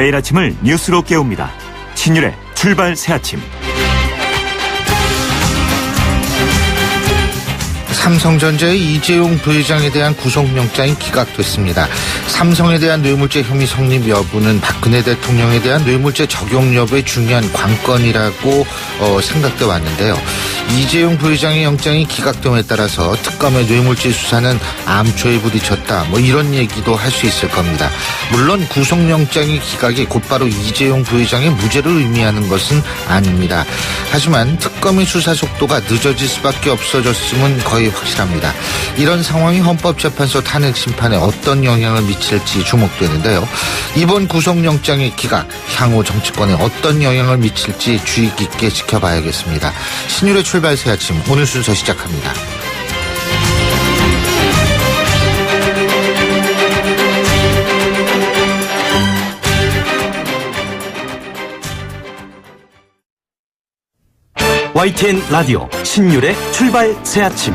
매일 아침을 뉴스로 깨웁니다. 신율의 출발 새아침. 삼성전자의 이재용 부회장에 대한 구속영장이 기각됐습니다. 삼성에 대한 뇌물죄 혐의 성립 여부는 박근혜 대통령에 대한 뇌물죄 적용 여부의 중요한 관건이라고 생각돼 왔는데요. 이재용 부회장의 영장이 기각됨에 따라서 특검의 뇌물죄 수사는 암초에 부딪혔다. 이런 얘기도 할 수 있을 겁니다. 물론 구속영장의 기각이 곧바로 이재용 부회장의 무죄를 의미하는 것은 아닙니다. 하지만 특검의 수사 속도가 늦어질 수밖에 없어졌음은 거의 확실합니다. 이런 상황이 헌법재판소 탄핵 심판에 어떤 영향을 미칠지 주목되는데요. 이번 구속영장의 기각, 향후 정치권에 어떤 영향을 미칠지 주의 깊게 지켜봐야겠습니다. 신율의 출발 새 아침, 오늘 순서 시작합니다. YTN 라디오 신율의 출발 새아침.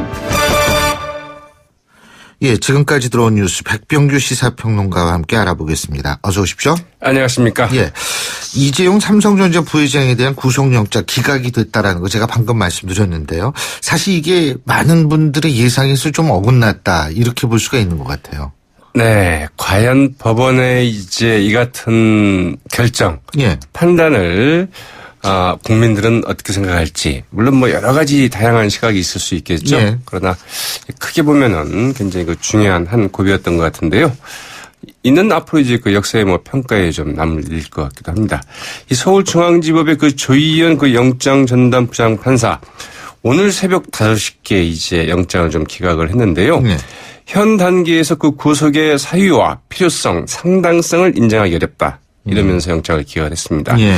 예, 지금까지 들어온 뉴스 백병규 시사평론가와 함께 알아보겠습니다. 어서 오십시오. 안녕하십니까. 예, 이재용 삼성전자 부회장에 대한 구속영장 기각이 됐다라는 거 제가 방금 말씀드렸는데요. 사실 이게 많은 분들의 예상에서 좀 어긋났다 이렇게 볼 수가 있는 것 같아요. 네, 과연 법원의 이제 이 같은 결정, 예, 판단을 국민들은 어떻게 생각할지. 물론 여러 가지 다양한 시각이 있을 수 있겠죠. 예. 그러나 크게 보면은 굉장히 중요한 한 고비였던 것 같은데요. 이는 앞으로 이제 역사의 평가에 좀 남을 것 같기도 합니다. 이 서울중앙지법의 조희연 영장 전담 부장판사 오늘 새벽 5시께 이제 영장을 좀 기각을 했는데요. 예. 현 단계에서 구속의 사유와 필요성, 상당성을 인정하기 어렵다. 이러면서 영장을 기각을 했습니다. 예.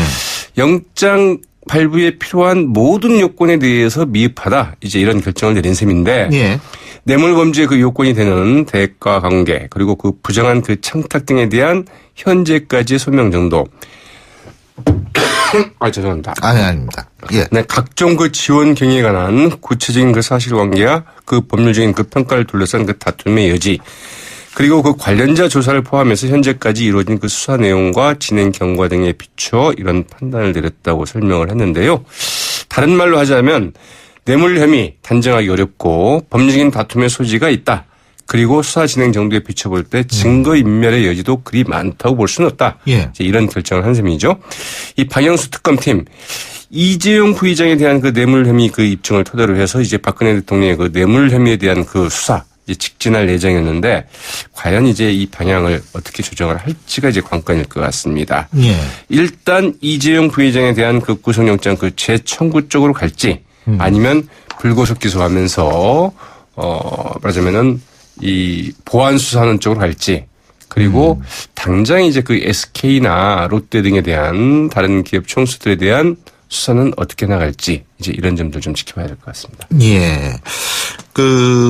영장 발부에 필요한 모든 요건에 대해서 미흡하다. 이제 이런 결정을 내린 셈인데 예. 뇌물범죄의 요건이 되는 대가 관계 그리고 부정한 청탁 등에 대한 현재까지의 소명 정도. 죄송합니다. 아닙니다. 예. 네, 각종 지원 경위에 관한 구체적인 사실관계와 법률적인 평가를 둘러싼 다툼의 여지. 그리고 관련자 조사를 포함해서 현재까지 이루어진 수사 내용과 진행 경과 등에 비추어 이런 판단을 내렸다고 설명을 했는데요. 다른 말로 하자면 뇌물 혐의 단정하기 어렵고 법률적인 다툼의 소지가 있다. 그리고 수사 진행 정도에 비춰볼 때 증거인멸의 여지도 그리 많다고 볼 수는 없다. 예. 이런 결정을 한 셈이죠. 이 박영수 특검팀 이재용 부회장에 대한 뇌물 혐의 입증을 토대로 해서 이제 박근혜 대통령의 뇌물 혐의에 대한 수사 직진할 예정이었는데 과연 이제 이 방향을 어떻게 조정을 할지가 이제 관건일 것 같습니다. 예. 일단 이재용 부회장에 대한 구속영장 재청구 쪽으로 갈지 아니면 불구속 기소하면서 말하자면은 이 보안 수사하는 쪽으로 갈지 그리고 당장 이제 SK나 롯데 등에 대한 다른 기업 총수들에 대한 수사는 어떻게 나갈지 이제 이런 점들 좀 지켜봐야 될 것 같습니다. 예.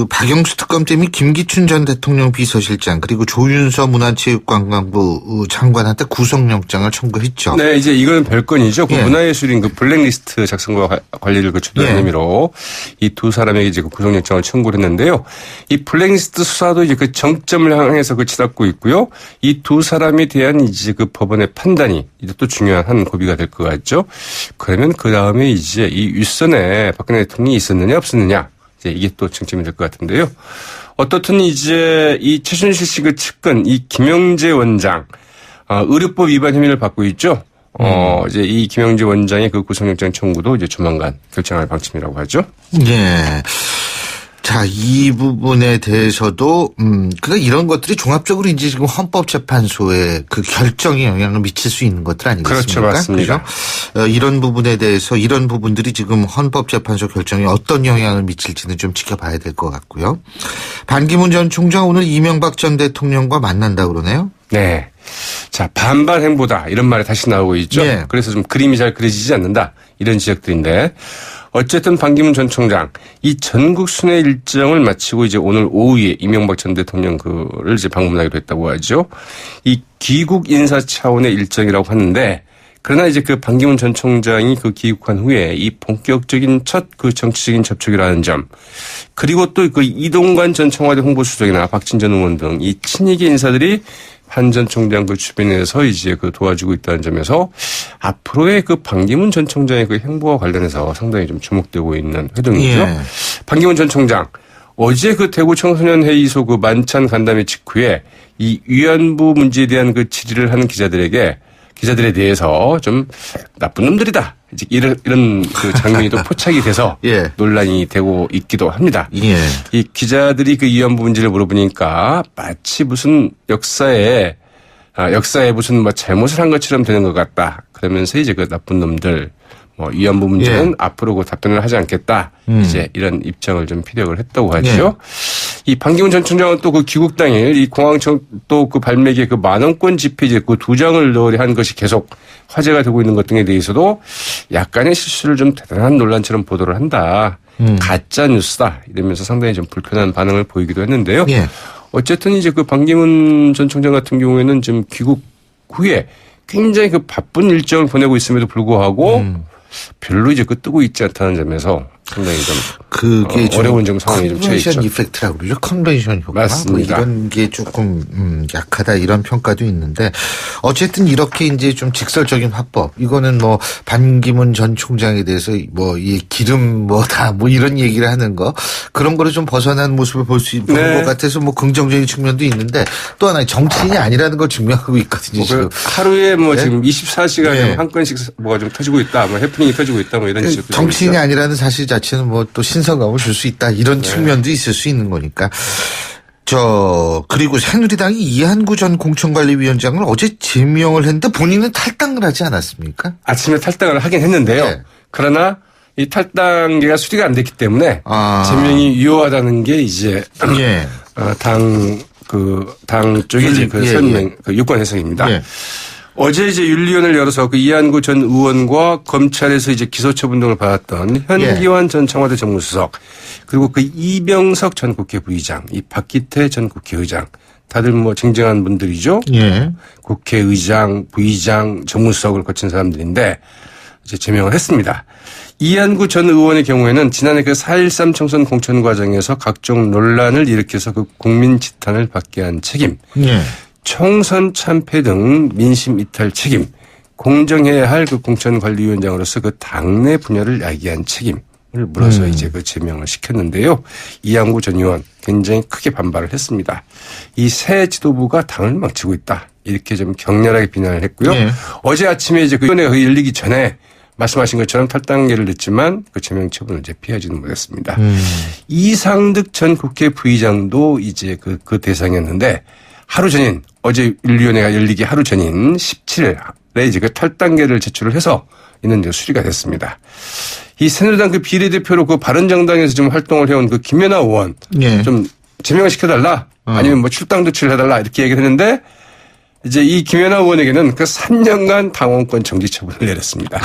박영수 특검팀이 김기춘 전 대통령 비서실장 그리고 조윤서 문화체육관광부 장관한테 구속영장을 청구했죠. 네, 이제 이건 별건이죠. 예. 문화예술인 블랙리스트 작성과 관리를 주도한 혐의로 이 두 사람에게 이제 구속영장을 청구를 했는데요. 이 블랙리스트 수사도 이제 정점을 향해서 치닫고 있고요. 이 두 사람에 대한 이제 법원의 판단이 이제 또 중요한 한 고비가 될 것 같죠. 그러면 그 다음에 이제 이 윗선에 박근혜 대통령이 있었느냐 없었느냐. 이제 이게 또 쟁점이 될 것 같은데요. 어떻든 이제 이 최순실 씨 측근 이 김영재 원장 의료법 위반 혐의를 받고 있죠. 이제 이 김영재 원장의 구속영장 청구도 이제 조만간 결정할 방침이라고 하죠. 예. 자, 이 부분에 대해서도, 이런 것들이 종합적으로 이제 지금 헌법재판소의 결정에 영향을 미칠 수 있는 것들 아니겠습니까? 그렇죠, 맞습니다. 그죠? 이런 부분에 대해서 이런 부분들이 지금 헌법재판소 결정에 어떤 영향을 미칠지는 좀 지켜봐야 될 것 같고요. 반기문 전 총장 오늘 이명박 전 대통령과 만난다고 그러네요? 네. 자, 반발 행보다 이런 말이 다시 나오고 있죠. 네. 그래서 좀 그림이 잘 그려지지 않는다. 이런 지적들인데 어쨌든 반기문 전 총장 이 전국 순회 일정을 마치고 이제 오늘 오후에 이명박 전 대통령을 이제 방문하기로 했다고 하죠. 이 귀국 인사 차원의 일정이라고 하는데 그러나 이제 반기문 전 총장이 귀국한 후에 이 본격적인 첫 정치적인 접촉이라는 점 그리고 또 이동관 전 청와대 홍보수석이나 박진 전 의원 등 이 친이계 인사들이 한 전 총장 그 주변에서 이제 그 도와주고 있다는 점에서 앞으로의 그 반기문 전 총장의 그 행보와 관련해서 상당히 좀 주목되고 있는 회동이죠. 예. 반기문 전 총장 어제 그 대구 청소년 회의소 그 만찬 간담회 직후에 이 위안부 문제에 대한 그 질의를 하는 기자들에 대해서 좀 나쁜 놈들이다. 이제 이런 그 장면이 또 포착이 돼서 예. 논란이 되고 있기도 합니다. 예. 이 기자들이 그 위안부 문제를 물어보니까 마치 무슨 역사에 무슨 뭐 잘못을 한 것처럼 되는 것 같다. 그러면서 이제 그 나쁜 놈들 위안부 문제는 예. 앞으로 그 답변을 하지 않겠다. 이제 이런 입장을 좀 피력을 했다고 하죠. 예. 이 반기문 전 총장은 또 그 귀국 당일 이 공항청 또 그 발매기에 그 만원권 지폐 이제 그 2장을 넣으려 한 것이 계속 화제가 되고 있는 것 등에 대해서도 약간의 실수를 좀 대단한 논란처럼 보도를 한다. 가짜 뉴스다. 이러면서 상당히 좀 불편한 반응을 보이기도 했는데요. 예. 어쨌든 이제 그 반기문 전 총장 같은 경우에는 지금 귀국 후에 굉장히 그 바쁜 일정을 보내고 있음에도 불구하고 별로 이제 그 뜨고 있지 않다는 점에서 상당히 좀 그게 좀 어려운 좀 상황이 좀 처해 있죠. 컨벤션 이펙트라고 그러죠. 컨벤션 효과. 맞습니다. 뭐 이런 게 조금 약하다 이런 평가도 있는데 어쨌든 이렇게 이제 좀 직설적인 화법. 이거는 뭐 반기문 전 총장에 대해서 뭐 이 기름 뭐다 뭐 이런 얘기를 하는 거 그런 거를 좀 벗어난 모습을 볼 수 있는 네. 것 같아서 뭐 긍정적인 측면도 있는데 또 하나 정치인이 아니라는 걸 증명하고 있거든요. 지금. 하루에 뭐 네? 지금 24시간 네. 한 건씩 뭐가 좀 터지고 있다. 뭐 해프닝이 터지고 있다. 뭐 이런 식으로. 정치인이 아니라는 사실 자체는 뭐 또 신선감을 줄 수 있다 이런 측면도 있을 수 있는 거니까. 그리고 새누리당이 이한구 전 공천관리위원장을 어제 제명을 했는데 본인은 탈당을 하지 않았습니까? 아침에 탈당을 하긴 했는데요. 네. 그러나 이 탈당계가 수리가 안 됐기 때문에 제명이 유효하다는 게 이제 예. 당 쪽의 이제 그 설명, 그 유권 해석입니다. 예. 어제 이제 윤리위원회를 열어서 그 이한구 전 의원과 검찰에서 이제 기소처분 등을 받았던 현기환 전 청와대 정무수석 그리고 그 이병석 전 국회 부의장, 이 박기태 전 국회의장 다들 뭐 쟁쟁한 분들이죠. 예. 국회의장, 부의장, 정무수석을 거친 사람들인데 이제 제명을 했습니다. 이한구 전 의원의 경우에는 지난해 그 4.13 총선 공천 과정에서 각종 논란을 일으켜서 그 국민 지탄을 받게 한 책임. 예. 총선 참패 등 민심 이탈 책임, 공정해야 할 그 공천관리위원장으로서 그 당내 분열을 야기한 책임을 물어서 이제 그 제명을 시켰는데요. 이한구 전 의원 굉장히 크게 반발을 했습니다. 이 새 지도부가 당을 망치고 있다. 이렇게 좀 격렬하게 비난을 했고요. 네. 어제 아침에 이제 그 위원회가 열리기 전에 말씀하신 것처럼 탈당계를 냈지만 그 제명 처분을 이제 피하지는 못했습니다. 이상득 전 국회 부의장도 이제 그 대상이었는데 하루 전인 어제 윤리위원회가 열리기 하루 전인 17일에 이제 그 탈당계를 제출을 해서 이는 이제 수리가 됐습니다. 이 새누리당 그 비례대표로 그 바른정당에서 좀 활동을 해온 그 김연아 의원 예. 좀 제명을 시켜달라 아니면 뭐 출당 조치를 해달라 이렇게 얘기를 했는데 이제 이 김연아 의원에게는 그 3년간 당원권 정지 처분을 내렸습니다.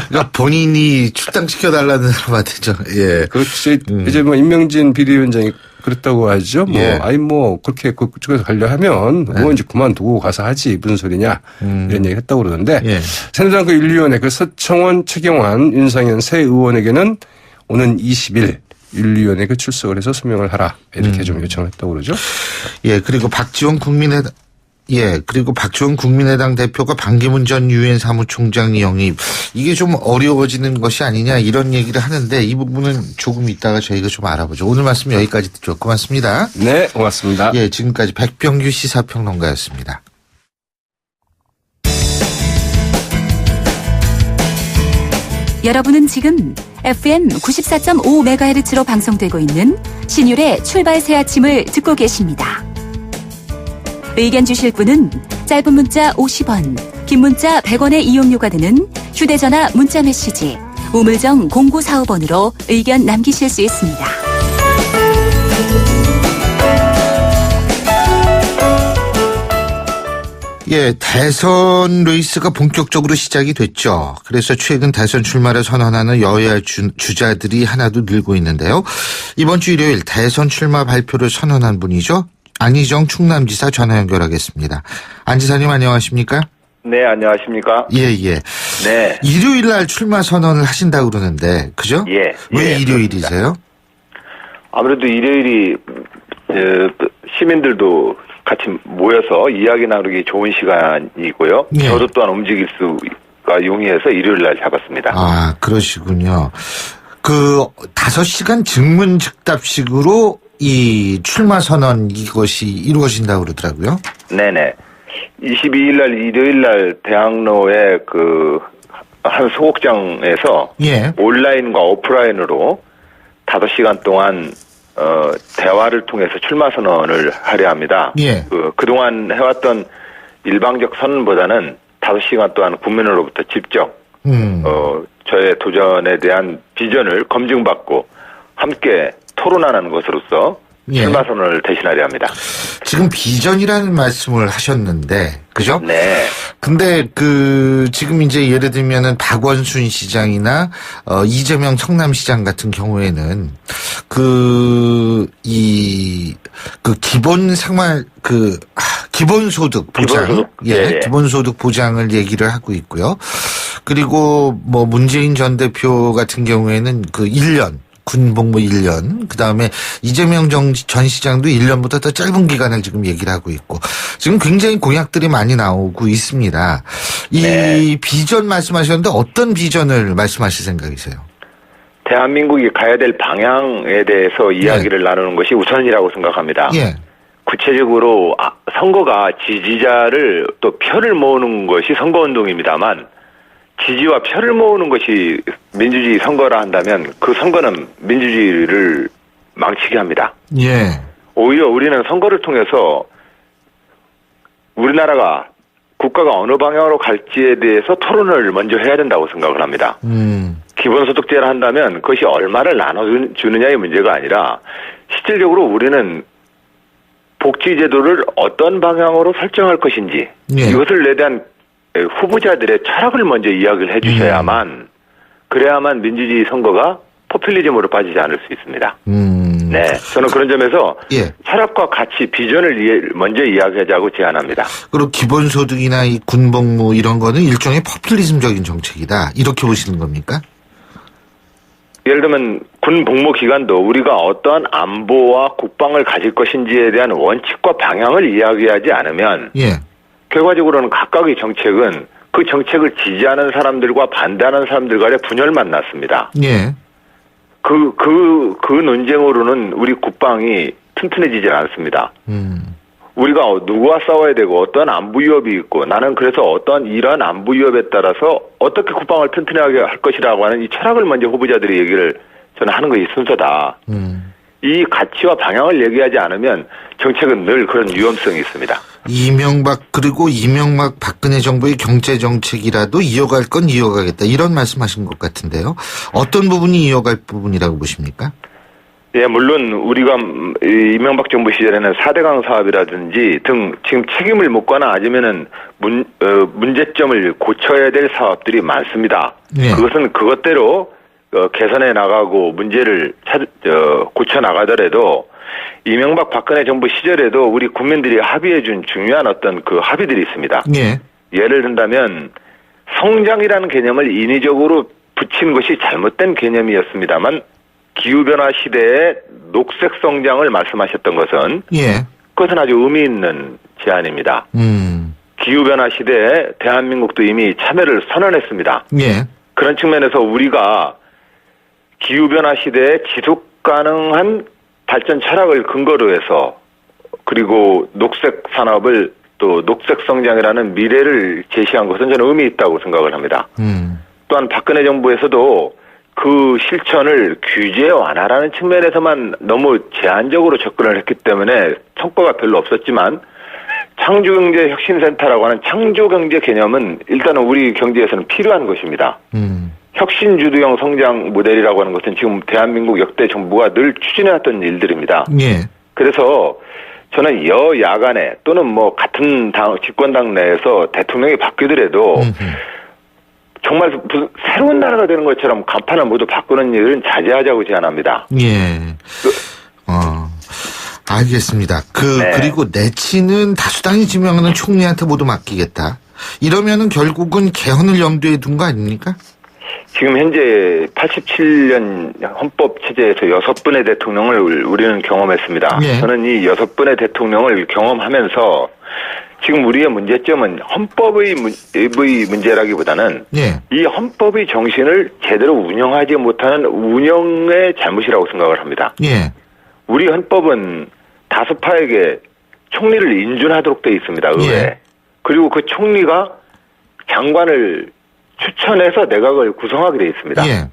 그러니까 본인이 출당시켜달라는 사람한테죠. 예. 그렇지. 이제 뭐 임명진 비대위원장이 그랬다고 하죠. 뭐, 예. 아니 뭐 그렇게 그쪽에서 가려 하면 뭐 이제 그만두고 가서 하지 무슨 소리냐 이런 얘기 했다고 그러는데 예. 새누리당 그 윤리위원회 그 서청원, 최경환, 윤상현 세 의원에게는 오는 20일 윤리위원회 그 출석을 해서 소명을 하라 이렇게 좀 요청을 했다고 그러죠. 예. 그리고 박지원 국민의당 대표가 반기문 전 유엔 사무총장 영입 이게 좀 어려워지는 것이 아니냐 이런 얘기를 하는데 이 부분은 조금 이따가 저희가 좀 알아보죠. 오늘 말씀 여기까지 듣죠. 고맙습니다. 네, 고맙습니다. 예, 지금까지 백병규 시사평론가였습니다. 여러분은 지금 FM 94.5MHz로 방송되고 있는 신율의 출발 새 아침을 듣고 계십니다. 의견 주실 분은 짧은 문자 50원, 긴 문자 100원의 이용료가 드는 휴대전화 문자메시지 우물정 0945번으로 의견 남기실 수 있습니다. 예, 대선 레이스가 본격적으로 시작이 됐죠. 그래서 최근 대선 출마를 선언하는 여야 주자들이 하나도 늘고 있는데요. 이번 주 일요일 대선 출마 발표를 선언한 분이죠. 안희정 충남지사 전화 연결하겠습니다. 안 지사님 안녕하십니까? 네, 안녕하십니까? 예, 예. 네. 일요일 날 출마 선언을 하신다고 그러는데, 그죠? 예. 왜 예, 일요일이세요? 아무래도 일요일이 시민들도 같이 모여서 이야기 나누기 좋은 시간이고요. 예. 저도 또한 움직일 수가 용이해서 일요일 날 잡았습니다. 아, 그러시군요. 5시간 증문즉답식으로 이 출마 선언 이것이 이루어진다고 그러더라고요. 네네. 22일 날 일요일 날 대학로의 한 소극장에서 예. 온라인과 오프라인으로 5시간 동안 대화를 통해서 출마 선언을 하려 합니다. 예. 그동안 해왔던 일방적 선언보다는 5시간 동안 국민으로부터 직접 저의 도전에 대한 비전을 검증받고 함께 토론하는 것으로서 예. 출마 선언을 대신하려 합니다. 지금 비전이라는 말씀을 하셨는데, 그죠? 네. 근데 지금 이제 예를 들면은 박원순 시장이나 이재명 성남시장 같은 경우에는 기본소득 보장, 기본소득? 예, 기본소득 보장을 얘기를 하고 있고요. 그리고 뭐 문재인 전 대표 같은 경우에는 1년 군복무 1년, 그 다음에 이재명 전 시장도 1년보다 더 짧은 기간을 지금 얘기를 하고 있고, 지금 굉장히 공약들이 많이 나오고 있습니다. 이 비전 말씀하셨는데 어떤 비전을 말씀하실 생각이세요? 대한민국이 가야 될 방향에 대해서 이야기를 나누는 것이 우선이라고 생각합니다. 예. 구체적으로 선거가 지지자를 또 표를 모으는 것이 선거운동입니다만 지지와 표를 모으는 것이 민주주의 선거라 한다면 그 선거는 민주주의를 망치게 합니다. 예. 오히려 우리는 선거를 통해서 우리나라가 국가가 어느 방향으로 갈지에 대해서 토론을 먼저 해야 된다고 생각을 합니다. 기본소득제를 한다면 그것이 얼마를 나눠주느냐의 문제가 아니라 실질적으로 우리는 복지제도를 어떤 방향으로 설정할 것인지 예. 이것을 대한 후보자들의 철학을 먼저 이야기를 해주셔야만 그래야만 민주주의 선거가 포퓰리즘으로 빠지지 않을 수 있습니다. 네, 저는 그런 점에서 예. 철학과 가치, 비전을 먼저 이야기하자고 제안합니다. 그리고 기본소득이나 이 군복무 이런 거는 일종의 포퓰리즘적인 정책이다, 이렇게 보시는 겁니까? 예를 들면 군 복무 기간도 우리가 어떠한 안보와 국방을 가질 것인지에 대한 원칙과 방향을 이야기하지 않으면 예. 결과적으로는 각각의 정책은 그 정책을 지지하는 사람들과 반대하는 사람들 간의 분열만 났습니다. 예. 그 논쟁으로는 우리 국방이 튼튼해지질 않습니다. 우리가 누구와 싸워야 되고 어떤 안보 위협이 있고 나는 그래서 어떤 이러한 안보 위협에 따라서 어떻게 국방을 튼튼하게 할 것이라고 하는 이 철학을 먼저 후보자들이 얘기를 저는 하는 것이 순서다. 이 가치와 방향을 얘기하지 않으면 정책은 늘 그런 위험성이 있습니다. 이명박 박근혜 정부의 경제 정책이라도 이어갈 건 이어가겠다, 이런 말씀하신 것 같은데요. 어떤 부분이 이어갈 부분이라고 보십니까? 예, 물론 우리가 이명박 정부 시절에는 4대강 사업이라든지 등 지금 책임을 묻거나 아니면은 문제점을 고쳐야 될 사업들이 많습니다. 예. 그것은 그것대로 개선해 나가고 문제를 고쳐 나가더라도 이명박 박근혜 정부 시절에도 우리 국민들이 합의해 준 중요한 어떤 그 합의들이 있습니다. 예. 예를 든다면 성장이라는 개념을 인위적으로 붙인 것이 잘못된 개념이었습니다만 기후변화 시대의 녹색 성장을 말씀하셨던 것은 예. 그것은 아주 의미 있는 제안입니다. 기후변화 시대에 대한민국도 이미 참여를 선언했습니다. 예. 그런 측면에서 우리가 기후변화 시대에 지속 가능한 발전 철학을 근거로 해서 그리고 녹색 산업을 또 녹색 성장이라는 미래를 제시한 것은 저는 의미 있다고 생각을 합니다. 또한 박근혜 정부에서도 그 실천을 규제 완화라는 측면에서만 너무 제한적으로 접근을 했기 때문에 성과가 별로 없었지만 창조경제혁신센터라고 하는 창조경제 개념은 일단은 우리 경제에서는 필요한 것입니다. 혁신주도형 성장 모델이라고 하는 것은 지금 대한민국 역대 정부가 늘 추진해왔던 일들입니다. 예. 그래서 저는 여야 간에 또는 뭐 같은 당, 집권당 내에서 대통령이 바뀌더라도 정말 무슨 새로운 나라가 되는 것처럼 간판을 모두 바꾸는 일은 자제하자고 제안합니다. 예. 알겠습니다. 네. 그리고 내치는 다수당이 지명하는 총리한테 모두 맡기겠다. 이러면은 결국은 개헌을 염두에 둔 거 아닙니까? 지금 현재 87년 헌법 체제에서 6분의 대통령을 우리는 경험했습니다. 예. 저는 이 6분의 대통령을 경험하면서 지금 우리의 문제점은 헌법의 문제라기보다는 예. 이 헌법의 정신을 제대로 운영하지 못하는 운영의 잘못이라고 생각을 합니다. 예. 우리 헌법은 다수파에게 총리를 인준하도록 되어 있습니다. 의회에. 예. 그리고 그 총리가 장관을 추천해서 내각을 구성하게 되어 있습니다. 예.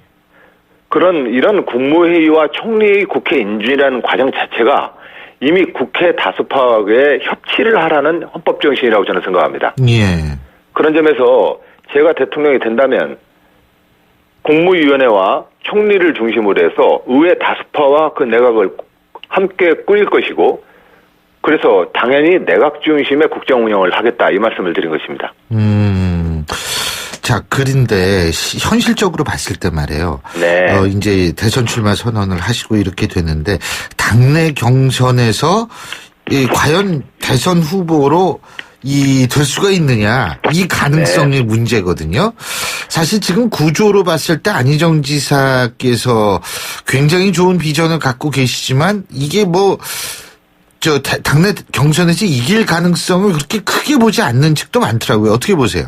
이런 국무회의와 총리의 국회 인준이라는 과정 자체가 이미 국회 다수파에 협치를 하라는 헌법 정신이라고 저는 생각합니다. 예. 그런 점에서 제가 대통령이 된다면 국무위원회와 총리를 중심으로 해서 의회 다수파와 그 내각을 함께 꾸릴 것이고 그래서 당연히 내각 중심의 국정 운영을 하겠다 이 말씀을 드린 것입니다. 자, 그런데 현실적으로 봤을 때 말이에요. 네. 이제 대선 출마 선언을 하시고 이렇게 되는데 당내 경선에서 과연 대선 후보로 될 수가 있느냐 이 가능성이 네. 문제거든요. 사실 지금 구조로 봤을 때 안희정 지사께서 굉장히 좋은 비전을 갖고 계시지만 이게 당내 경선에서 이길 가능성을 그렇게 크게 보지 않는 측도 많더라고요. 어떻게 보세요?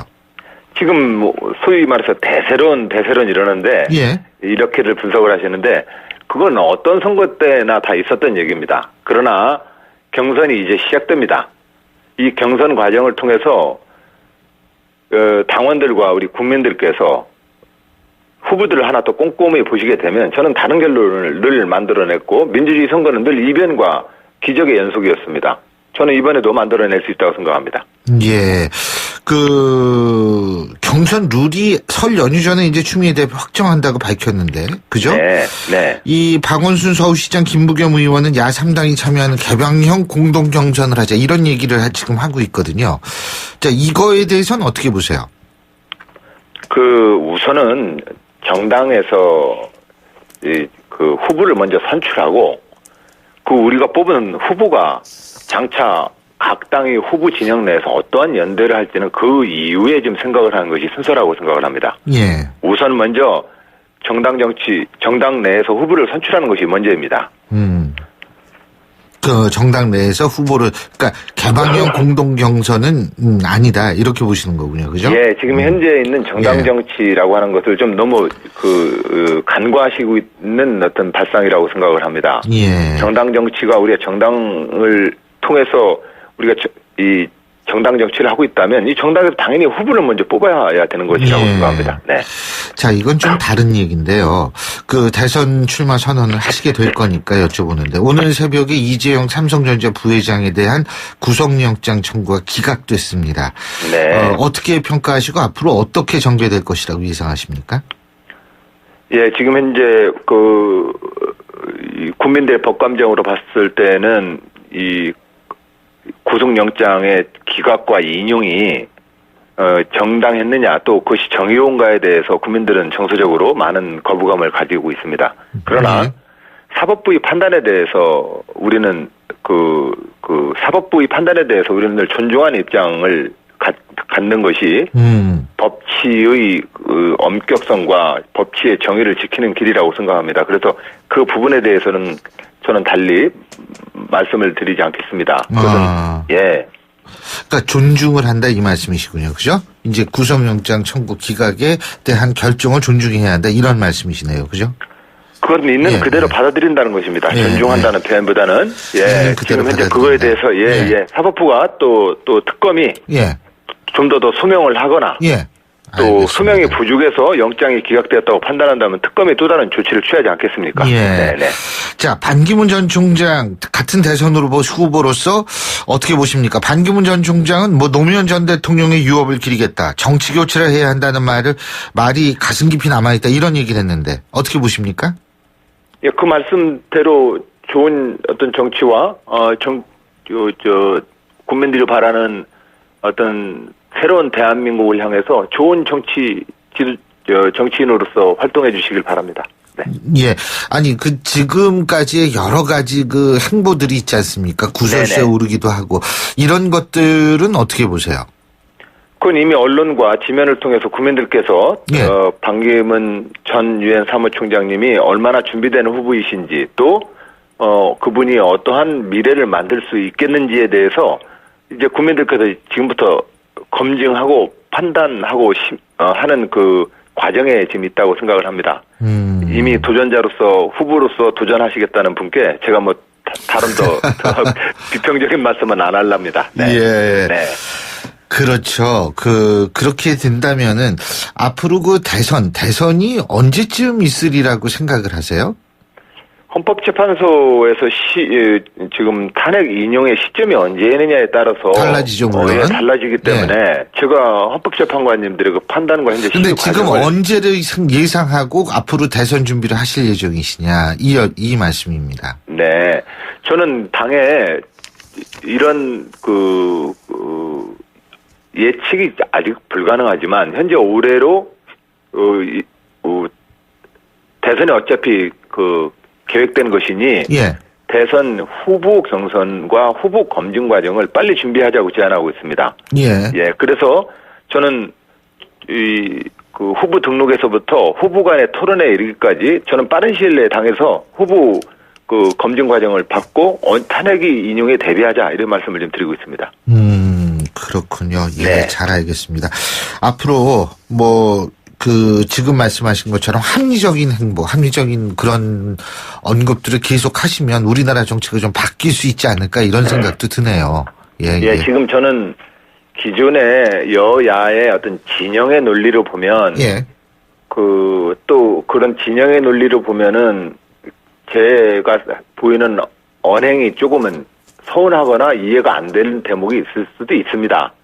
지금 소위 말해서 대세론 이러는데 예. 이렇게들 분석을 하시는데 그건 어떤 선거 때나 다 있었던 얘기입니다. 그러나 경선이 이제 시작됩니다. 이 경선 과정을 통해서 당원들과 우리 국민들께서 후보들을 하나 또 꼼꼼히 보시게 되면 저는 다른 결론을 늘 만들어냈고 민주주의 선거는 늘 이변과 기적의 연속이었습니다. 저는 이번에도 만들어낼 수 있다고 생각합니다. 예. 경선 룰이 설 연휴 전에 이제 추미애 대표 확정한다고 밝혔는데, 그죠? 네, 네. 이 박원순 서울시장 김부겸 의원은 야3당이 참여하는 개방형 공동 경선을 하자 이런 얘기를 지금 하고 있거든요. 자, 이거에 대해서는 어떻게 보세요? 우선은 정당에서 후보를 먼저 선출하고 우리가 뽑은 후보가 장차 각 당의 후보 진영 내에서 어떠한 연대를 할지는 그 이후에 좀 생각을 하는 것이 순서라고 생각을 합니다. 예. 우선 먼저 정당 내에서 후보를 선출하는 것이 먼저입니다. 정당 내에서 후보를, 그러니까 개방형 공동 경선은 아니다 이렇게 보시는 거군요, 그죠? 예, 지금 현재 있는 정당 정치라고 하는 것을 좀 너무 간과하시고 있는 어떤 발상이라고 생각을 합니다. 예. 정당 정치가 우리가 정당을 통해서 우리가 이 정당 정치를 하고 있다면 이 정당에서 당연히 후보를 먼저 뽑아야 되는 것이라고 예. 생각합니다. 네. 자, 이건 좀 다른 얘기인데요. 대선 출마 선언을 하시게 될 거니까 여쭤보는데 오늘 새벽에 이재용 삼성전자 부회장에 대한 구속영장 청구가 기각됐습니다. 네. 어떻게 평가하시고 앞으로 어떻게 전개될 것이라고 예상하십니까? 예, 지금 현재 국민들의 법감정으로 봤을 때는 이 구속영장의 기각과 인용이 정당했느냐 또 그것이 정의로운가에 대해서 국민들은 정서적으로 많은 거부감을 가지고 있습니다. 그러나 사법부의 판단에 대해서 우리는 사법부의 판단에 대해서 우리는 늘 존중하는 입장을 갖는 것이 법치의 엄격성과 법치의 정의를 지키는 길이라고 생각합니다. 그래서 그 부분에 대해서는 저는 달리 말씀을 드리지 않겠습니다. 그것은 예. 그러니까 존중을 한다 이 말씀이시군요. 그죠? 이제 구속영장 청구 기각에 대한 결정을 존중해야 한다 이런 말씀이시네요. 그죠? 그건 있는 그대로 받아들인다는 것입니다. 존중한다는 표현보다는 지금 현재 그거에 대해서 사법부가 또 특검이 좀 더 소명을 하거나 또 알겠습니다. 소명이 부족해서 영장이 기각되었다고 판단한다면 특검이 또 다른 조치를 취하지 않겠습니까? 네네. 자, 반기문 전 총장 같은 대선 후보로서 어떻게 보십니까? 반기문 전 총장은 노무현 전 대통령의 유업을 기리겠다, 정치 교체를 해야 한다는 말이 가슴 깊이 남아있다 이런 얘기를 했는데 어떻게 보십니까? 예, 그 말씀대로 좋은 어떤 정치와 국민들이 바라는 어떤 새로운 대한민국을 향해서 좋은 정치인으로서 활동해 주시길 바랍니다. 네. 예. 아니, 지금까지의 여러 가지 행보들이 있지 않습니까? 구설수에 오르기도 하고. 이런 것들은 어떻게 보세요? 그건 이미 언론과 지면을 통해서 국민들께서 예. 반기문 전 유엔 사무총장님이 얼마나 준비된 후보이신지 또 그분이 어떠한 미래를 만들 수 있겠는지에 대해서 이제 국민들께서 지금부터 검증하고 판단하고 하는 그 과정에 지금 있다고 생각을 합니다. 이미 도전자로서 후보로서 도전하시겠다는 분께 제가 뭐 다른 더 비평적인 말씀은 안 하렵니다. 네. 예. 네. 그렇죠. 그렇게 된다면은 앞으로 그 대선이 언제쯤 있으리라고 생각을 하세요? 헌법재판소에서 지금 탄핵 인용의 시점이 언제느냐에 따라서 달라지죠, 물론. 달라지기 때문에 제가 헌법재판관님들의 그 판단과 현재 근데 지금 언제를 예상하고 앞으로 대선 준비를 하실 예정이시냐 이 말씀입니다. 네, 저는 당에 이런 예측이 아직 불가능하지만 현재 올해로 대선이 어차피 계획된 것이니 예. 대선 후보 경선과 후보 검증 과정을 빨리 준비하자고 제안하고 있습니다. 예. 그래서 저는 후보 등록에서부터 후보 간의 토론에 이르기까지 저는 빠른 시일 내에 당에서 후보 검증 과정을 받고 탄핵이 인용에 대비하자 이런 말씀을 좀 드리고 있습니다. 그렇군요. 예, 네. 잘 알겠습니다. 앞으로 지금 말씀하신 것처럼 합리적인 그런 언급들을 계속 하시면 우리나라 정치가 좀 바뀔 수 있지 않을까 이런 생각도 드네요. 예. 지금 저는 기존의 여야의 어떤 진영의 논리로 보면, 예. 또 그런 진영의 논리로 보면은 제가 보이는 언행이 조금은 서운하거나 이해가 안 되는 대목이 있을 수도 있습니다.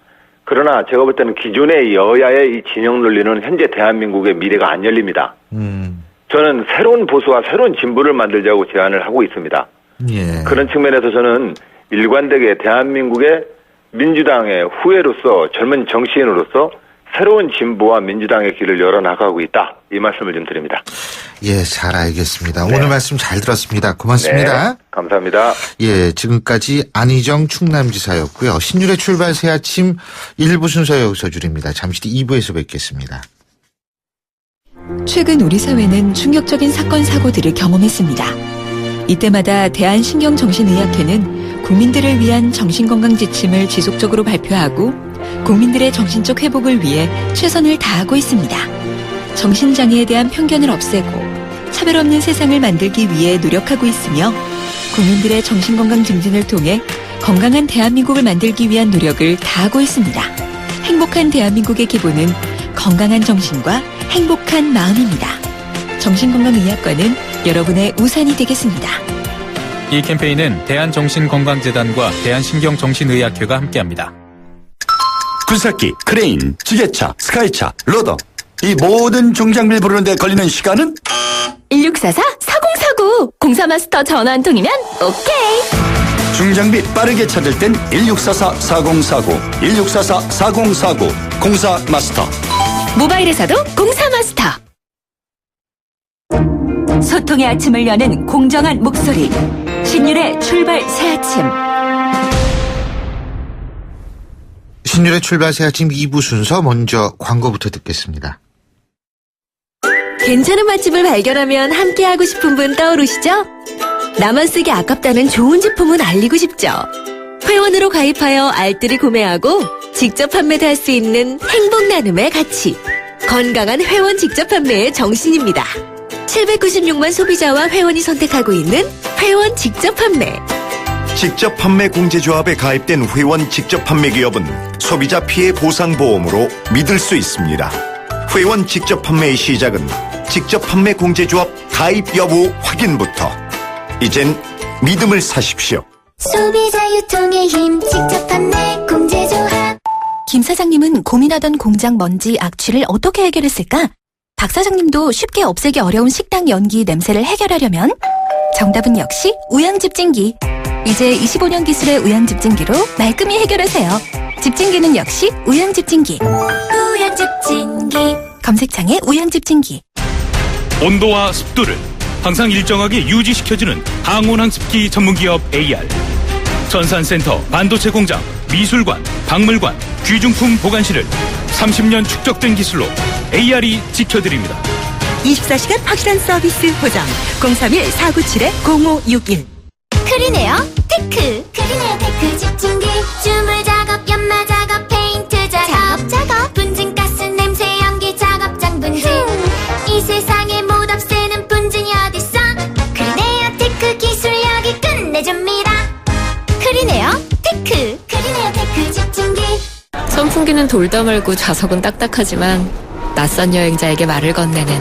그러나 제가 볼 때는 기존의 여야의 이 진영 논리는 현재 대한민국의 미래가 안 열립니다. 저는 새로운 보수와 새로운 진보를 만들자고 제안을 하고 있습니다. 예. 그런 측면에서 저는 일관되게 대한민국의 민주당의 후예로서 젊은 정치인으로서 새로운 진보와 민주당의 길을 열어나가고 있다. 이 말씀을 좀 드립니다. 예, 잘 알겠습니다. 오늘 말씀 잘 들었습니다. 고맙습니다. 네, 감사합니다. 예, 지금까지 안희정 충남지사였고요. 신율의 출발 새 아침 1부 순서 여기서 줄입니다. 잠시 뒤 2부에서 뵙겠습니다. 최근 우리 사회는 충격적인 사건 사고들을 경험했습니다. 이때마다 대한신경정신의학회는 국민들을 위한 정신건강 지침을 지속적으로 발표하고 국민들의 정신적 회복을 위해 최선을 다하고 있습니다. 정신장애에 대한 편견을 없애고 차별 없는 세상을 만들기 위해 노력하고 있으며 국민들의 정신건강 증진을 통해 건강한 대한민국을 만들기 위한 노력을 다하고 있습니다. 행복한 대한민국의 기본은 건강한 정신과 행복한 마음입니다. 정신건강의학과는 여러분의 우산이 되겠습니다. 이 캠페인은 대한정신건강재단과 대한신경정신의학회가 함께합니다. 굴삭기, 크레인, 지게차, 스카이차, 로더 이 모든 중장비를 부르는데 걸리는 시간은 1644-4049 공사마스터 전화 한 통이면 오케이. 중장비 빠르게 찾을 땐 1644-4049 1644-4049 공사마스터. 모바일에서도 공사마스터. 소통의 아침을 여는 공정한 목소리 신율의 출발 새 아침. 신율의 출발 새 아침 2부 순서 먼저 광고부터 듣겠습니다. 괜찮은 맛집을 발견하면 함께하고 싶은 분 떠오르시죠? 나만 쓰기 아깝다는 좋은 제품은 알리고 싶죠? 회원으로 가입하여 알뜰히 구매하고 직접 판매도 할 수 있는 행복 나눔의 가치. 건강한 회원 직접 판매의 정신입니다. 796만 소비자와 회원이 선택하고 있는 회원 직접 판매. 직접 판매 공제조합에 가입된 회원 직접 판매 기업은 소비자 피해 보상 보험으로 믿을 수 있습니다. 회원 직접 판매의 시작은 직접 판매 공제조합 가입 여부 확인부터. 이젠 믿음을 사십시오. 소비자 유통의 힘 직접 판매 공제조합. 김 사장님은 고민하던 공장 먼지 악취를 어떻게 해결했을까? 박 사장님도 쉽게 없애기 어려운 식당 연기 냄새를 해결하려면 정답은 역시 우양집진기. 이제 25년 기술의 우양집진기로 말끔히 해결하세요. 집진기는 역시 우양집진기. 우양집진기. 검색창에 우양집진기. 온도와 습도를 항상 일정하게 유지시켜주는 항온항습기 전문기업 AR. 전산센터, 반도체 공장, 미술관, 박물관, 귀중품 보관실을 30년 축적된 기술로 AR이 지켜드립니다. 24시간 확실한 서비스 보장 031-497-0561 크리네어 테크 집중기 주물 작업 연마 작업 페인트 작업 분진가스 냄새 연기 작업장 분진 이 세상에 못 없애는 분진이 어딨어 크리네어 테크 기술력이 끝내줍니다. 크리네어 테크 집중기 선풍기는 돌다 말고 좌석은 딱딱하지만 낯선 여행자에게 말을 건네는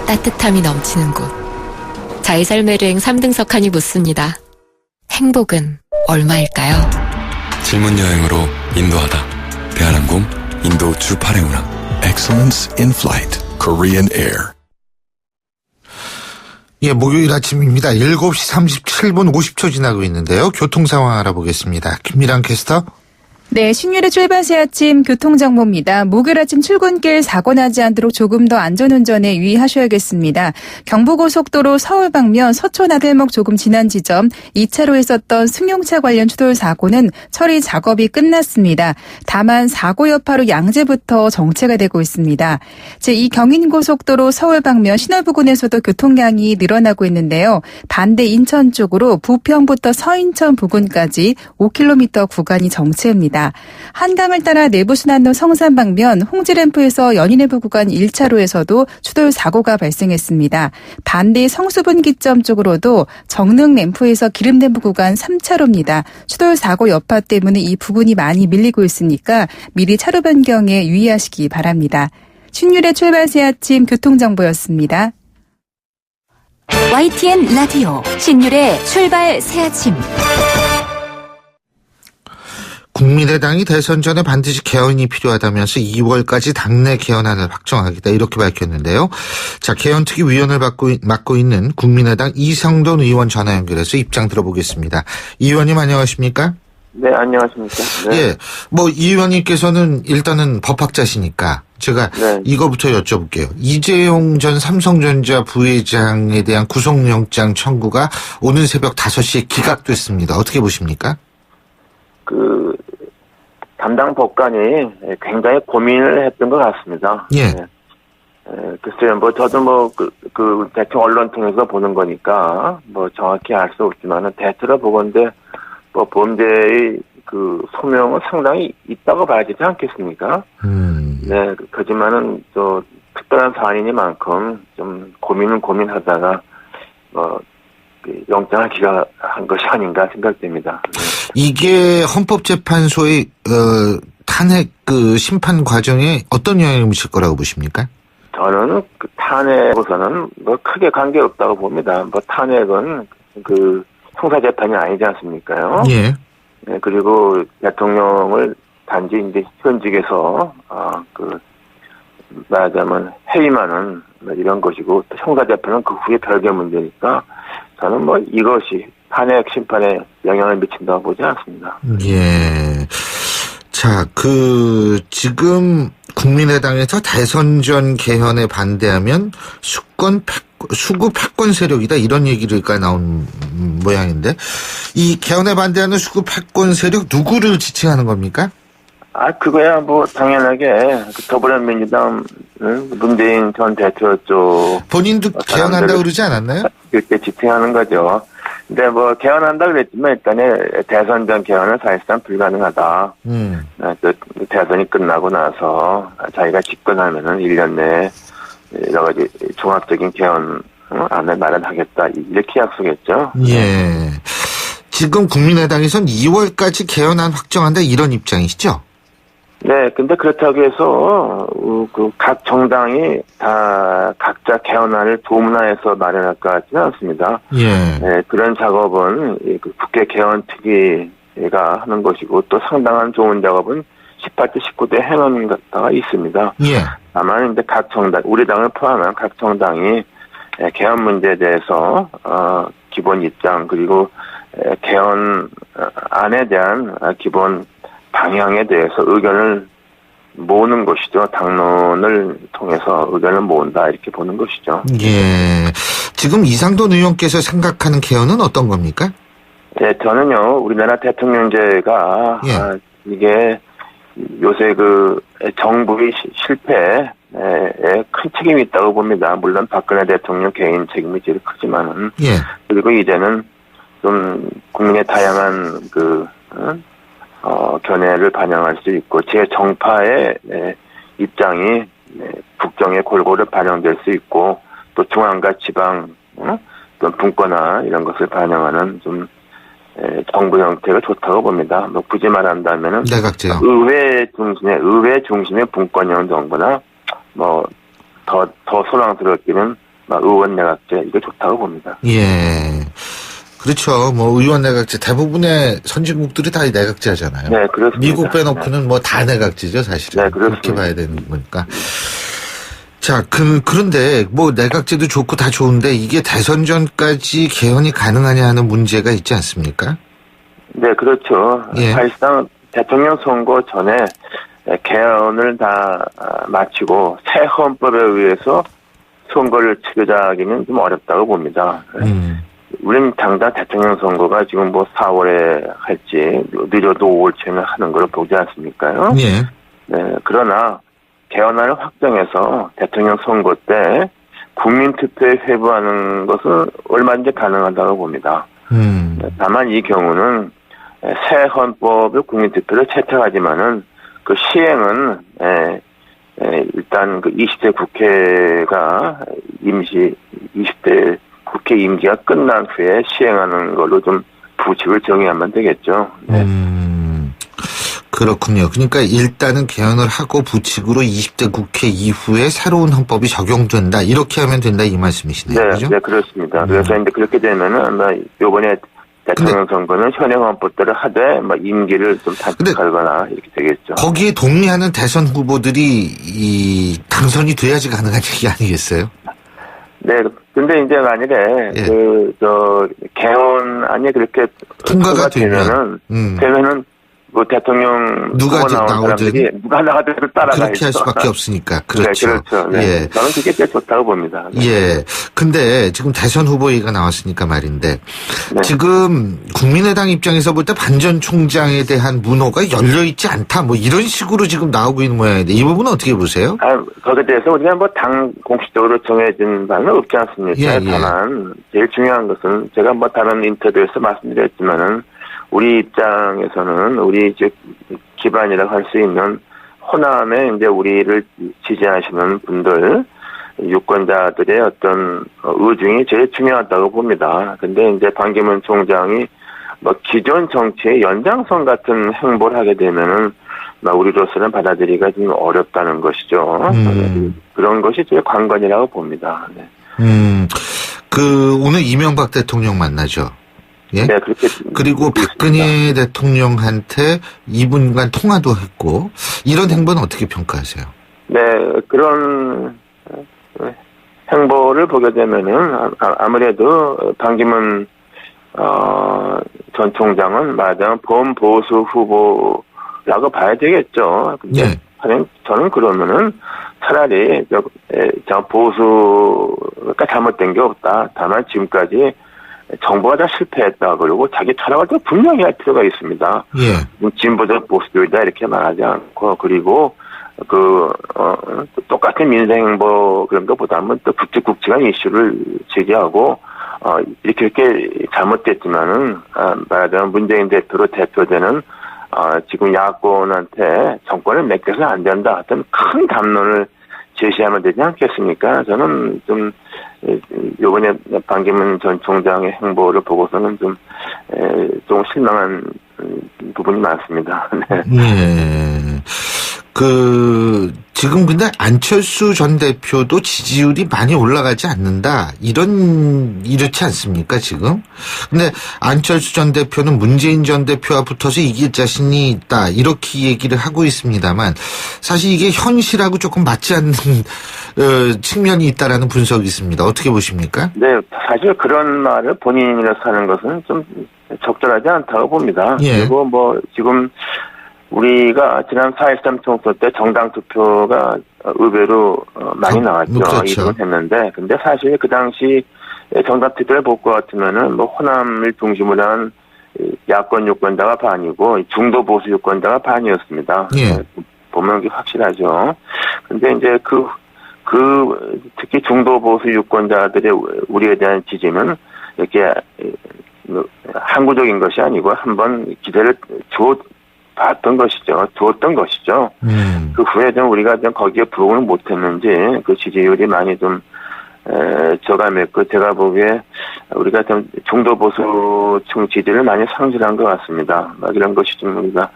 따뜻함이 넘치는 곳. 자이살메르행 3등석 칸이 묻습니다. 행복은 얼마일까요? 질문 여행으로 인도하다. 대한항공 인도 주 8회 운항. Excellence in Flight. Korean Air. 예, 목요일 아침입니다. 7시 37분 50초 지나고 있는데요. 교통 상황 알아보겠습니다. 김미랑 캐스터. 네, 신유의 출발 새 아침 교통정보입니다. 목요일 아침 출근길 사고 나지 않도록 조금 더 안전운전에 유의하셔야겠습니다. 경부고속도로 서울 방면 서초나들목 조금 지난 지점 2차로에 있었던 승용차 관련 추돌 사고는 처리 작업이 끝났습니다. 다만 사고 여파로 양재부터 정체가 되고 있습니다. 제2 경인고속도로 서울 방면 신월 부근에서도 교통량이 늘어나고 있는데요. 반대 인천 쪽으로 부평부터 서인천 부근까지 5km 구간이 정체입니다. 한강을 따라 내부순환로 성산 방면 홍지램프에서 연인회부 구간 1차로에서도 추돌 사고가 발생했습니다. 반대 성수분기점 쪽으로도 정릉램프에서 기름램프 구간 3차로입니다. 추돌 사고 여파 때문에 이 부분이 많이 밀리고 있으니까 미리 차로 변경에 유의하시기 바랍니다. 신율의 출발 새 아침 교통정보였습니다. YTN 라디오 신율의 출발 새 아침. 국민의당이 대선 전에 반드시 개헌이 필요하다면서 2월까지 당내 개헌안을 확정하겠다 이렇게 밝혔는데요. 자, 개헌특위위원을 맡고 있는 국민의당 이상돈 의원 전화 연결해서 입장 들어보겠습니다. 이 의원님 안녕하십니까? 네, 안녕하십니까? 네. 예, 이 의원님께서는 일단은 법학자시니까 제가 이거부터 여쭤볼게요. 이재용 전 삼성전자 부회장에 대한 구속영장 청구가 오늘 새벽 5시에 기각됐습니다. 어떻게 보십니까? 담당 법관이 굉장히 고민을 했던 것 같습니다. 예. 글쎄요, 저도 대충 언론 통해서 보는 거니까, 정확히 알 수 없지만은, 대체로 보건대, 범죄의 소명은 상당히 있다고 봐야 되지 않겠습니까? 네, 그렇지만은, 특별한 사안이니만큼, 좀 고민하다가, 영장을 기각한 것이 아닌가 생각됩니다. 네. 이게 헌법재판소의 탄핵 심판 과정에 어떤 영향을 미칠 거라고 보십니까? 저는 탄핵으로서는 크게 관계없다고 봅니다. 탄핵은 형사재판이 아니지 않습니까요? 예. 네, 그리고 대통령을 단지 이제 현직에서 말하자면 해임하는 이런 것이고 형사재판은 그 후에 별개 문제니까 저는 이것이 탄핵 심판에 영향을 미친다고 보지 않습니다. 예. 자, 지금 국민의당에서 대선 전 개헌에 반대하면 수구 패권 세력이다 이런 얘기가 나온 모양인데 이 개헌에 반대하는 수구 패권 세력 누구를 지칭하는 겁니까? 그거야 당연하게 더불어민주당 문재인 전 대표였죠. 본인도 개헌한다고 그러지 않았나요? 이렇게 지칭하는 거죠. 근데 개헌한다 그랬지만 일단은 대선 전 개헌은 사실상 불가능하다. 대선이 끝나고 나서 자기가 집권하면은 1년 내에 여러 가지 종합적인 개헌 안을 마련하겠다 이렇게 약속했죠. 예. 지금 국민의당에선 2월까지 개헌안 확정한다 이런 입장이시죠? 네, 근데 그렇다고 해서 각 정당이 다 각자 개헌안을 도문화해서 마련할 것 같지는 않습니다. 예. 네, 그런 작업은 국회 개헌특위가 하는 것이고 또 상당한 좋은 작업은 18대 19대 해놓은 것가 있습니다. 예. 다만 이제 각 정당, 우리 당을 포함한 각 정당이 개헌 문제에 대해서 기본 입장 그리고 개헌안에 대한 기본 방향에 대해서 의견을 모으는 것이죠. 당론을 통해서 의견을 모은다 이렇게 보는 것이죠. 예. 지금 이상돈 의원께서 생각하는 개헌은 어떤 겁니까? 네, 저는요. 우리나라 대통령제가 이게 요새 정부의 실패에 큰 책임이 있다고 봅니다. 물론 박근혜 대통령 개인 책임이 제일 크지만은. 예. 그리고 이제는 좀 국민의 다양한 견해를 반영할 수 있고 제 정파의 입장이 국정에 골고루 반영될 수 있고 또 중앙과 지방 또 분권화 이런 것을 반영하는 좀 정부 형태가 좋다고 봅니다. 뭐 굳이 말한다면은 내각제요. 의회 중심의 분권형 정부나 뭐 더 소망스럽기는 의원 내각제 이게 좋다고 봅니다. 예. 그렇죠. 뭐 의원 내각제 대부분의 선진국들이 다 내각제 하잖아요. 네, 그렇습니다. 미국 빼놓고는 뭐 다 내각제죠, 사실은. 네, 그렇습니다. 그렇게 봐야 되는 거니까. 자, 그런데 뭐 내각제도 좋고 다 좋은데 이게 대선 전까지 개헌이 가능하냐 하는 문제가 있지 않습니까? 네, 그렇죠. 예. 사실상 대통령 선거 전에 개헌을 다 마치고 새 헌법에 의해서 선거를 치르자기는 좀 어렵다고 봅니다. 우리는 당장 대통령 선거가 지금 뭐 4월에 할지 늦어도 5월쯤에 하는 걸 보지 않습니까요? 예. 네, 그러나 개헌안을 확정해서 대통령 선거 때 국민투표에 회부하는 것은 얼마든지 가능하다고 봅니다. 다만 이 경우는 새 헌법의 국민투표를 채택하지만은 그 시행은 일단 20대 국회가 20대 국회 임기가 끝난 후에 시행하는 걸로 좀 부칙을 정의하면 되겠죠. 네. 그렇군요. 그러니까 일단은 개헌을 하고 부칙으로 20대 국회 이후에 새로운 헌법이 적용된다. 이렇게 하면 된다 이 말씀이시네요. 네, 그죠? 네, 그렇습니다. 그래서 이제 그렇게 되면은 아마 이번에 대통령 선거는 현행 헌법대로 하되 임기를 좀 단축하거나 이렇게 되겠죠. 거기에 동의하는 대선 후보들이 이 당선이 돼야지 가능한 얘기 아니겠어요? 네, 근데 이제 만일에 개헌안이 그렇게 통과가 되면은 뭐 대통령 누가 나온 사람들이 누가 나가도 따라가야죠. 그렇게 할 수밖에 없으니까. 그렇죠. 네, 그렇죠. 네. 예. 저는 그게 제일 좋다고 봅니다. 네. 예. 근데 지금 대선 후보 얘기가 나왔으니까 말인데 지금 국민의당 입장에서 볼 때 반 전 총장에 대한 문호가 열려 있지 않다. 뭐 이런 식으로 지금 나오고 있는 모양인데 이 부분은 어떻게 보세요? 거기에 대해서 우리가 뭐 당 공식적으로 정해진 바는 없지 않습니까? 예. 다만 제일 중요한 것은 제가 뭐 다른 인터뷰에서 말씀드렸지만은 우리 입장에서는 우리 이제 기반이라고 할 수 있는 호남에 이제 우리를 지지하시는 분들, 유권자들의 어떤 의중이 제일 중요하다고 봅니다. 근데 이제 반기문 총장이 뭐 기존 정치의 연장선 같은 행보를 하게 되면은 우리로서는 받아들이기가 좀 어렵다는 것이죠. 그런 것이 제일 관건이라고 봅니다. 네. 오늘 이명박 대통령 만나죠. 예? 네, 그렇게. 그리고 박근혜 대통령한테 2분간 통화도 했고, 이런 행보는 어떻게 평가하세요? 네, 그런 행보를 보게 되면은 아무래도 반기문 전 총장은 말하자면 범보수 후보라고 봐야 되겠죠. 근데 저는 그러면은 차라리 저 보수가 잘못된 게 없다. 다만 지금까지 정부가 다 실패했다. 그리고 자기 철학을 더 분명히 할 필요가 있습니다. 예. 진보적 보수적이다 이렇게 말하지 않고 그리고 똑같은 민생행보 그런 것보다는 또 굵직굵직한 이슈를 제기하고 이렇게 잘못됐지만은 말하자면 문재인 대표로 대표되는 지금 야권한테 정권을 맡겨서는 안 된다. 어떤 큰 담론을 제시하면 되지 않겠습니까? 저는 좀 이번에 반기문 전 총장의 행보를 보고서는 좀 실망한 부분이 많습니다. 네. 네. 지금 근데 안철수 전 대표도 지지율이 많이 올라가지 않는다. 이렇지 않습니까, 지금? 근데 안철수 전 대표는 문재인 전 대표와 붙어서 이길 자신이 있다. 이렇게 얘기를 하고 있습니다만, 사실 이게 현실하고 조금 맞지 않는, 측면이 있다라는 분석이 있습니다. 어떻게 보십니까? 네, 사실 그런 말을 본인이라서 하는 것은 좀 적절하지 않다고 봅니다. 예. 그리고 뭐, 지금, 우리가 지난 4.13 총선 때 정당 투표가 의외로 많이 나왔죠. 그렇죠. 이동했는데, 근데 사실 그 당시 정당 투표를 볼 것 같으면은 뭐 호남을 중심으로 한 야권 유권자가 반이고 중도 보수 유권자가 반이었습니다. 예. 보면 그게 확실하죠. 근데 이제 특히 중도 보수 유권자들의 우리에 대한 지지는 이렇게 항구적인 것이 아니고 한번 기대를 주었던 것이죠. 그 후에 좀 우리가 좀 거기에 부응을 못했는지 그 지지율이 많이 좀 저감했고 제가 보기에 우리가 좀 중도 보수층 지지를 많이 상실한 것 같습니다. 막 이런 것이 좀 우리가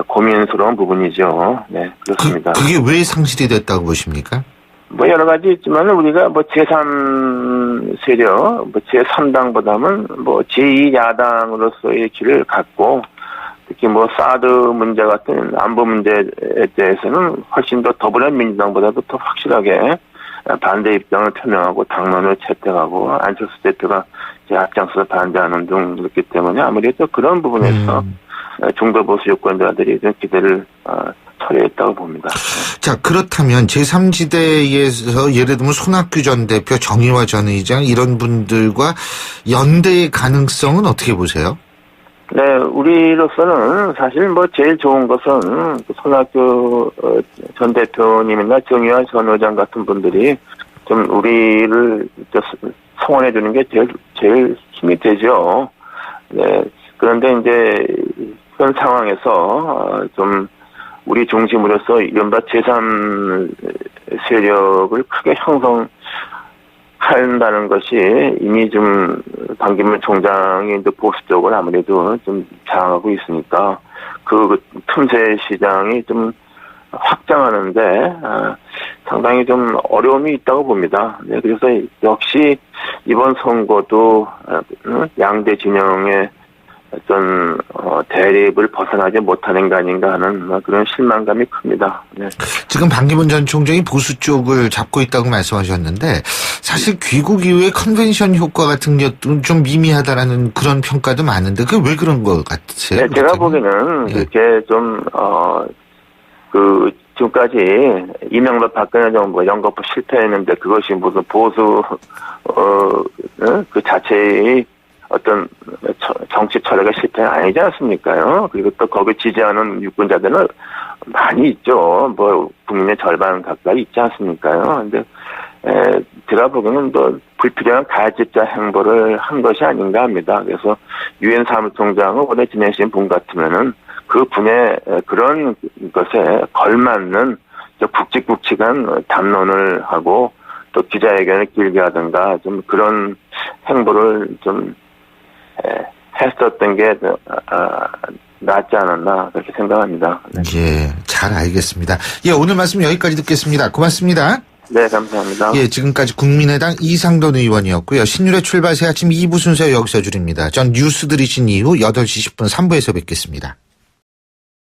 고민스러운 부분이죠. 네, 그렇습니다. 그게 왜 상실이 됐다고 보십니까? 뭐 여러 가지 있지만 우리가 뭐 제3 세력, 뭐 제3당보다는 뭐 제2야당으로서의 길을 갖고 특히 뭐 사드 문제 같은 안보 문제에 대해서는 훨씬 더 더불어민주당보다도 더 확실하게 반대 입장을 표명하고 당론을 채택하고 안철수 대표가 앞장서서 반대하는 등 그렇기 때문에 아무래도 그런 부분에서 중도 보수 유권자들이 좀 기대를 철회했다고 봅니다. 자, 그렇다면 제3지대에서 예를 들면 손학규 전 대표, 정의화 전 의장 이런 분들과 연대의 가능성은 어떻게 보세요? 네, 우리로서는 사실 뭐 제일 좋은 것은 손학규 전 대표님이나 정의화 전 의장 같은 분들이 좀 우리를 성원해 주는 게 제일 힘이 되죠. 네, 그런데 이제 그런 상황에서 좀 우리 중심으로서 이른바 제3 세력을 크게 형성한다는 것이 이미 좀 반기문 총장이 이제 보수 쪽을 아무래도 좀 장악하고 있으니까 그 틈새 시장이 좀 확장하는데 상당히 좀 어려움이 있다고 봅니다. 네, 그래서 역시 이번 선거도 양대 진영의 어떤 대립을 벗어나지 못하는 게 아닌가 하는 그런 실망감이 큽니다. 네. 지금 반기문 전 총장이 보수 쪽을 잡고 있다고 말씀하셨는데 사실 귀국 이후에 컨벤션 효과 같은 것도 좀 미미하다라는 그런 평가도 많은데 그게 왜 그런 것 같으세요? 네, 제가 보기에는 이렇게 좀 지금까지 이명박 박근혜 정부 연거푸 실패했는데 그것이 무슨 보수 그 자체의 어떤 정치 철학의 실패는 아니지 않습니까요? 그리고 또 거기 지지하는 유권자들은 많이 있죠. 뭐 국민의 절반 가까이 있지 않습니까요? 근데 제가 보기에는 또 불필요한 가집자 행보를 한 것이 아닌가 합니다. 그래서 유엔 사무총장을 오래 지내신 분 같으면은 그 분의 그런 것에 걸맞는 굵직굵직한 담론을 하고 또 기자회견을 길게 하든가 좀 그런 행보를 좀 했었던 게 낫지 않았나 그렇게 생각합니다. 네. 예, 잘 알겠습니다. 예, 오늘 말씀 여기까지 듣겠습니다. 고맙습니다. 네, 감사합니다. 예, 지금까지 국민의당 이상돈 의원이었고요. 신율의 출발 새 아침 2부 순서 여기서 줄입니다. 전 뉴스 들으신 이후 8시 10분 3부에서 뵙겠습니다.